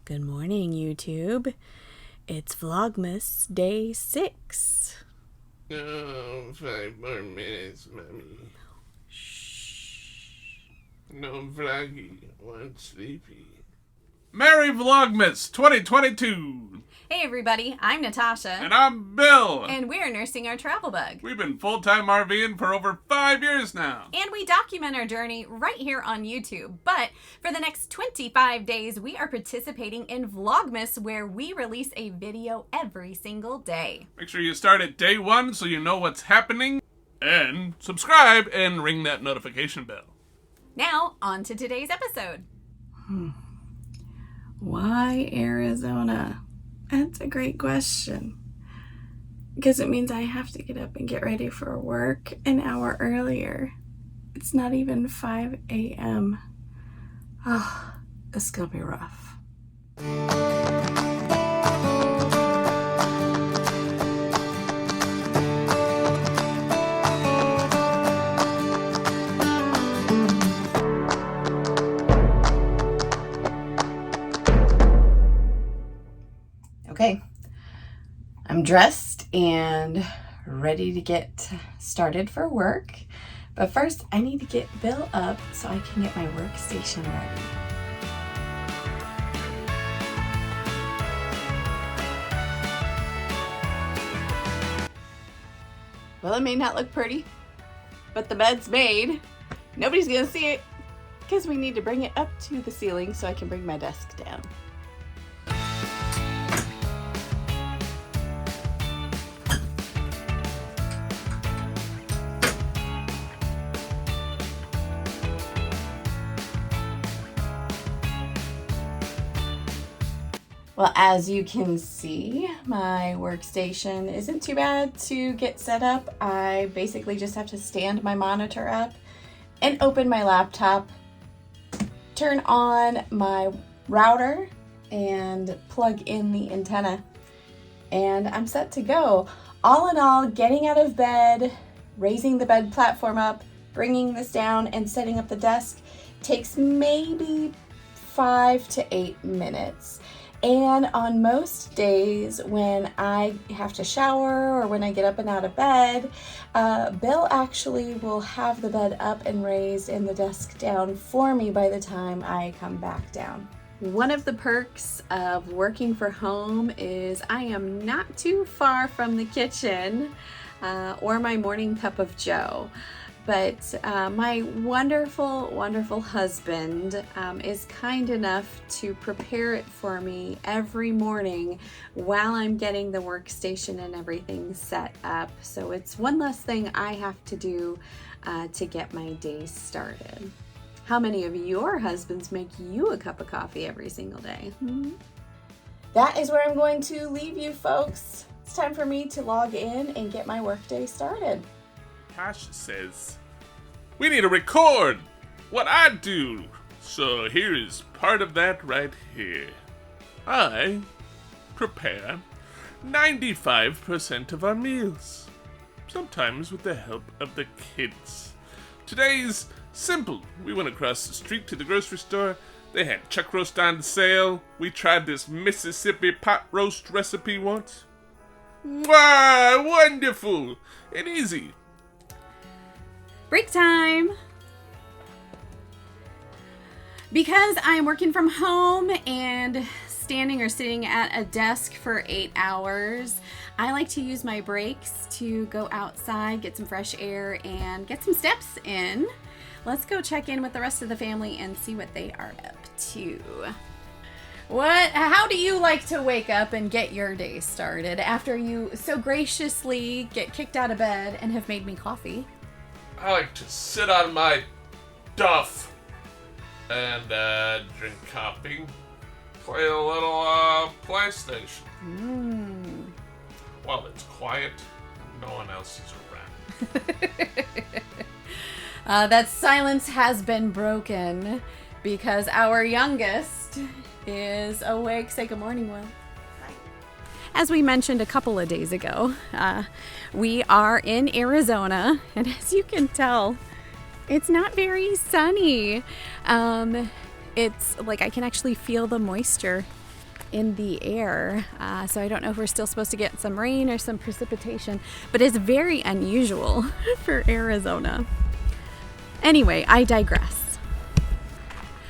Good morning, YouTube. It's Vlogmas Day 6. Oh, 5 more minutes, Mommy. Shh. No, Vloggy wants sleepy. Merry Vlogmas 2022! Hey everybody, I'm Natasha. And I'm Bill. And we're nursing our travel bug. We've been full-time RVing for over 5 years now. And we document our journey right here on YouTube. But for the next 25 days, we are participating in Vlogmas, where we release a video every single day. Make sure you start at day 1 so you know what's happening. And subscribe and ring that notification bell. Now, on to today's episode. Why Arizona? That's a great question. Because it means I have to get up and get ready for work an hour earlier. It's not even 5 a.m. Oh, it's gonna be rough. Okay, I'm dressed and ready to get started for work. But first, I need to get Bill up so I can get my workstation ready. Well, it may not look pretty, but the bed's made. Nobody's gonna see it because we need to bring it up to the ceiling so I can bring my desk down. Well, as you can see, my workstation isn't too bad to get set up. I basically just have to stand my monitor up and open my laptop, turn on my router, and plug in the antenna, and I'm set to go. All in all, getting out of bed, raising the bed platform up, bringing this down, and setting up the desk takes maybe 5 to 8 minutes. And on most days when I have to shower or when I get up and out of bed, Bill actually will have the bed up and raised and the desk down for me by the time I come back down. One of the perks of working from home is I am not too far from the kitchen or my morning cup of joe. But my wonderful, wonderful husband is kind enough to prepare it for me every morning while I'm getting the workstation and everything set up. So it's one less thing I have to do to get my day started. How many of your husbands make you a cup of coffee every single day? That is where I'm going to leave you, folks. It's time for me to log in and get my workday started. Tasha says, we need to record what I do. So here is part of that right here. I prepare 95% of our meals, sometimes with the help of the kids. Today's simple. We went across the street to the grocery store. They had chuck roast on sale. We tried this Mississippi pot roast recipe once. Wow, wonderful and easy. Break time! Because I'm working from home and standing or sitting at a desk for 8 hours, I like to use my breaks to go outside, get some fresh air, and get some steps in. Let's go check in with the rest of the family and see what they are up to. How do you like to wake up and get your day started after you so graciously get kicked out of bed and have made me coffee? I like to sit on my duff and drink coffee, play a little PlayStation. While it's quiet, no one else is around. That silence has been broken because our youngest is awake. Say good morning, Will. As we mentioned a couple of days ago, we are in Arizona, and as you can tell, it's not very sunny. It's like I can actually feel the moisture in the air. So I don't know if we're still supposed to get some rain or some precipitation, but it's very unusual for Arizona. Anyway, I digress.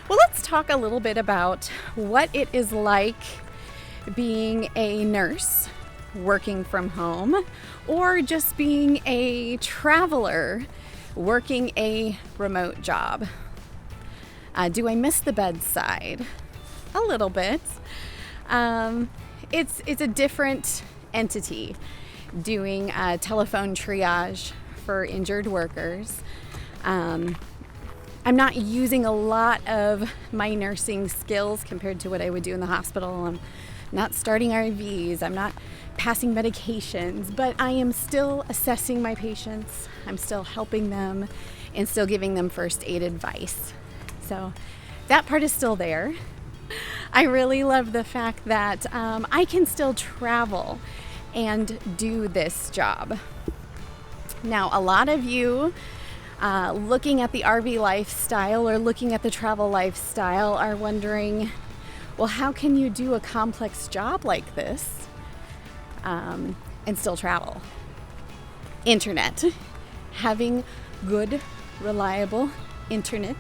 Well, let's talk a little bit about what it is like being a nurse working from home, or just being a traveler working a remote job. Do I miss the bedside? A little bit. It's a different entity doing telephone triage for injured workers. I'm not using a lot of my nursing skills compared to what I would do in the hospital. I'm not starting IVs. I'm not passing medications, but I am still assessing my patients. I'm still helping them and still giving them first aid advice. So that part is still there. I really love the fact that I can still travel and do this job. Now, a lot of you looking at the RV lifestyle or looking at the travel lifestyle are wondering, well, how can you do a complex job like this and still travel? Internet. Having good, reliable internet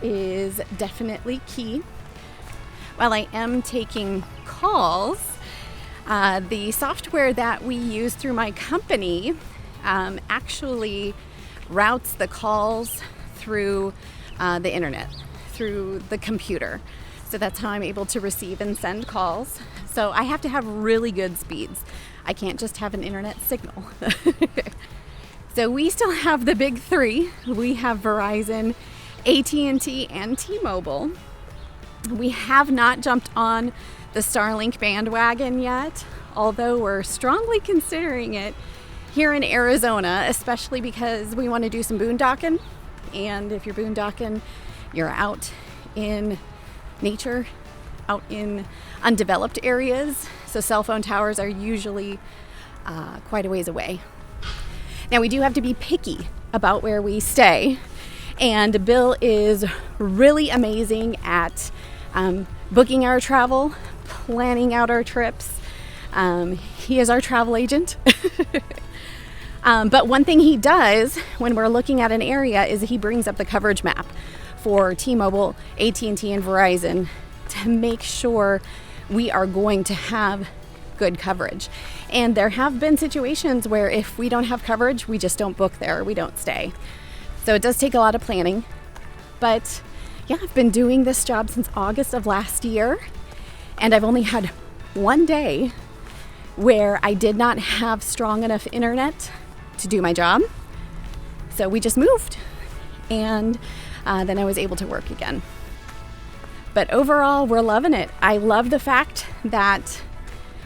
is definitely key. While I am taking calls, the software that we use through my company actually routes the calls through the internet, through the computer. So that's how I'm able to receive and send calls. So I have to have really good speeds. I can't just have an internet signal. So we still have the big three. We have Verizon, AT&T, and T-Mobile. We have not jumped on the Starlink bandwagon yet, although we're strongly considering it here in Arizona, especially because we want to do some boondocking. And if you're boondocking, you're out in nature, out in undeveloped areas. So cell phone towers are usually quite a ways away. Now, we do have to be picky about where we stay. And Bill is really amazing at booking our travel, planning out our trips. He is our travel agent. But one thing he does when we're looking at an area is he brings up the coverage map for T-Mobile, AT&T, and Verizon to make sure we are going to have good coverage. And there have been situations where if we don't have coverage, we just don't book there, we don't stay. So it does take a lot of planning. But yeah, I've been doing this job since August of last year, and I've only had one day where I did not have strong enough internet to do my job. So we just moved, and then I was able to work again. But overall, we're loving it. I love the fact that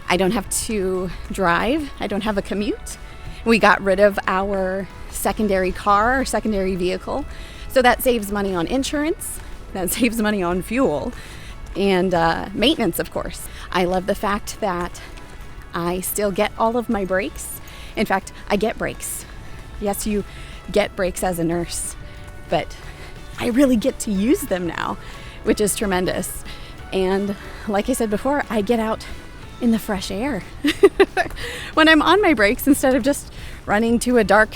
I don't have to drive. I don't have a commute. We got rid of our secondary car or secondary vehicle. So that saves money on insurance. That saves money on fuel and maintenance, of course. I love the fact that I still get all of my breaks. In fact, I get breaks. Yes, you get breaks as a nurse, but I really get to use them now, which is tremendous. And like I said before, I get out in the fresh air when I'm on my breaks instead of just running to a dark,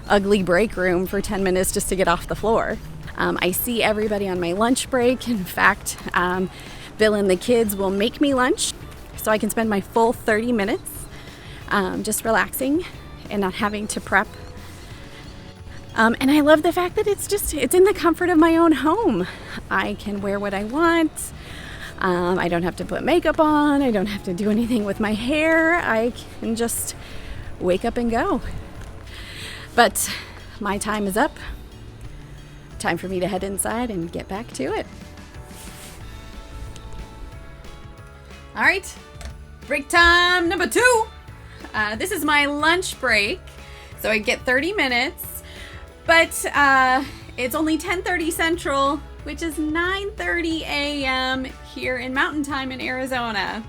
ugly break room for 10 minutes just to get off the floor. I see everybody on my lunch break. In fact, Bill and the kids will make me lunch so I can spend my full 30 minutes just relaxing and not having to prep. And I love the fact that it's in the comfort of my own home. I can wear what I want. I don't have to put makeup on. I don't have to do anything with my hair. I can just wake up and go. But my time is up. Time for me to head inside and get back to it. All right, break time number 2. This is my lunch break, so I get 30 minutes, but it's only 10:30 Central, which is 9:30 a.m. here in Mountain Time in Arizona.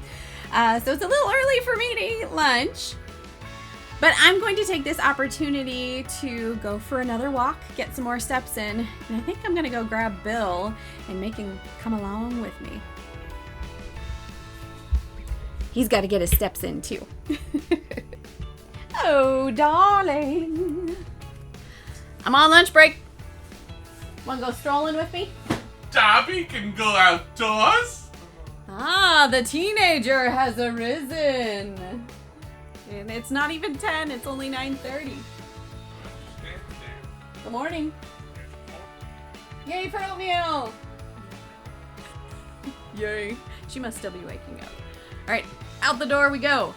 So it's a little early for me to eat lunch. But I'm going to take this opportunity to go for another walk, get some more steps in, and I think I'm going to go grab Bill and make him come along with me. he's got to get his steps in too. Oh, darling. I'm on lunch break. Want to go strolling with me? Dobby can go outdoors. Ah, the teenager has arisen. And it's not even 10, it's only 9:30. Good morning. Yay for oatmeal. Yay. She must still be waking up. All right, out the door we go.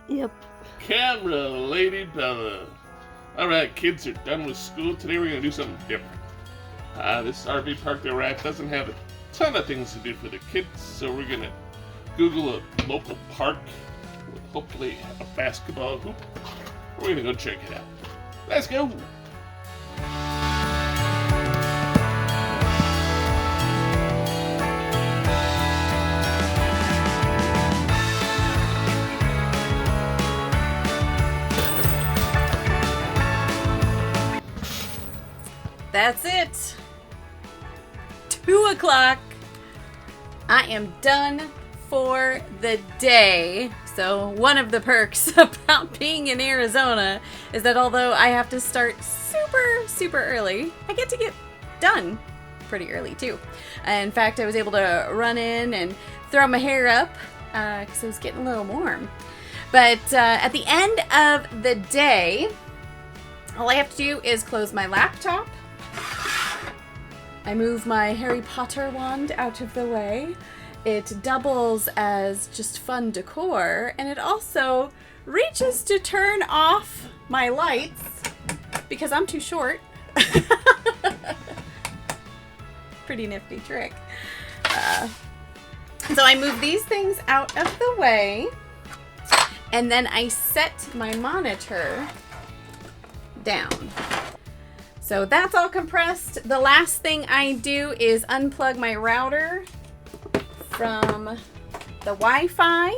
Yep. Camera, Lady Bella. Alright, kids are done with school. Today we're going to do something different. This RV park that we're at doesn't have a ton of things to do for the kids, so we're going to Google a local park with hopefully a basketball hoop. We're going to go check it out. Let's go! That's it. 2 o'clock. I am done for the day. So one of the perks about being in Arizona is that although I have to start super early, I get to get done pretty early too. In fact, I was able to run in and throw my hair up because it was getting a little warm. But at the end of the day, all I have to do is close my laptop. I move my Harry Potter wand out of the way. It doubles as just fun decor, and it also reaches to turn off my lights because I'm too short. Pretty nifty trick. So I move these things out of the way, and then I set my monitor down. So that's all compressed. The last thing I do is unplug my router from the Wi-Fi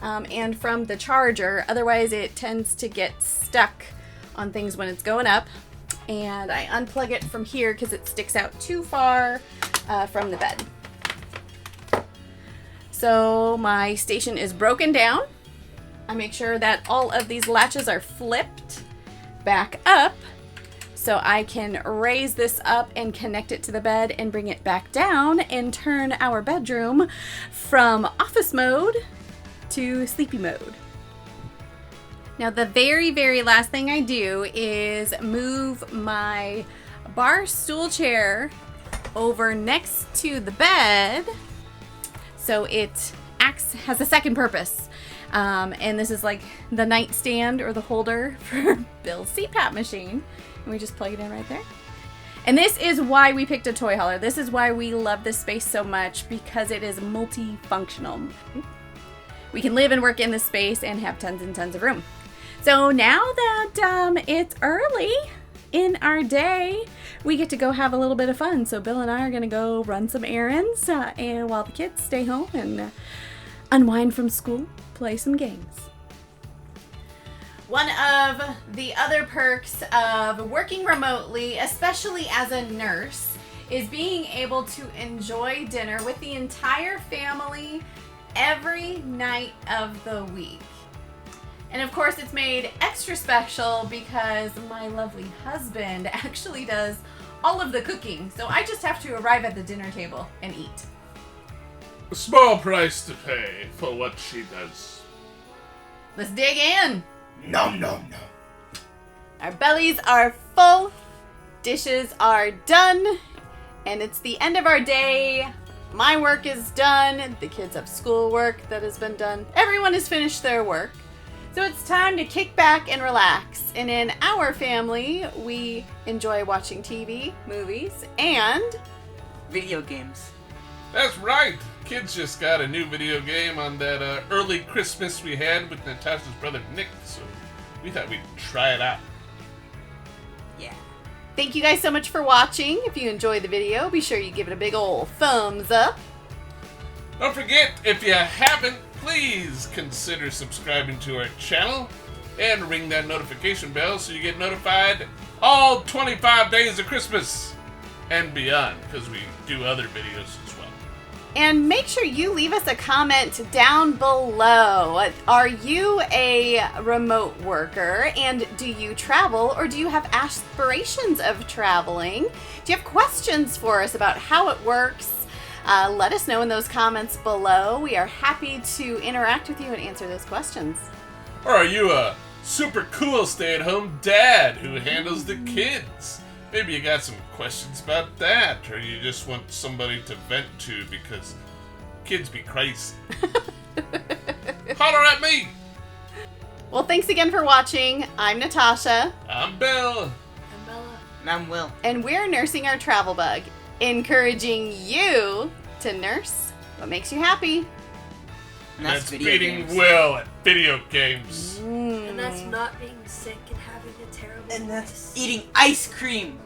and from the charger. Otherwise it tends to get stuck on things when it's going up. And I unplug it from here because it sticks out too far from the bed. So my station is broken down. I make sure that all of these latches are flipped back up, so I can raise this up and connect it to the bed and bring it back down and turn our bedroom from office mode to sleepy mode. Now the very last thing I do is move my bar stool chair over next to the bed so it has a second purpose. And this is like the nightstand or the holder for Bill's CPAP machine. And we just plug it in right there. And this is why we picked a toy hauler. This is why we love this space so much, because it is multifunctional. We can live and work in this space and have tons and tons of room. So now that it's early in our day, we get to go have a little bit of fun. So Bill and I are going to go run some errands and while the kids stay home and unwind from school, play some games. One of the other perks of working remotely, especially as a nurse, is being able to enjoy dinner with the entire family every night of the week. And of course it's made extra special because my lovely husband actually does all of the cooking. So I just have to arrive at the dinner table and eat. A small price to pay for what she does. Let's dig in. Nom nom nom. Our bellies are full, dishes are done, and it's the end of our day. My work is done, the kids have schoolwork that has been done. Everyone has finished their work. So it's time to kick back and relax. And in our family, we enjoy watching TV, movies, and video games. That's right. Kids just got a new video game on that early Christmas we had with Natasha's brother Nick, so we thought we'd try it out. Yeah. thank you guys so much for watching. If you enjoyed the video, be sure you give it a big ol' thumbs up. Don't forget, if you haven't, please consider subscribing to our channel and ring that notification bell so you get notified all 25 days of Christmas and beyond, because we do other videos as well. And make sure you leave us a comment down below. Are you a remote worker, and do you travel, or do you have aspirations of traveling? Do you have questions for us about how it works? Let us know in those comments below. We are happy to interact with you and answer those questions. Or are you a super cool stay-at-home dad who handles the kids? Maybe you got some questions about that, or you just want somebody to vent to because kids be crazy. Holler at me! Well, thanks again for watching. I'm Natasha. I'm Bill. I'm Bella. And I'm Will. And we're nursing our travel bug, encouraging you to nurse what makes you happy. And That's video beating games. Will at video games. And that's not being sick and having a terrible And that's voice. eating ice cream.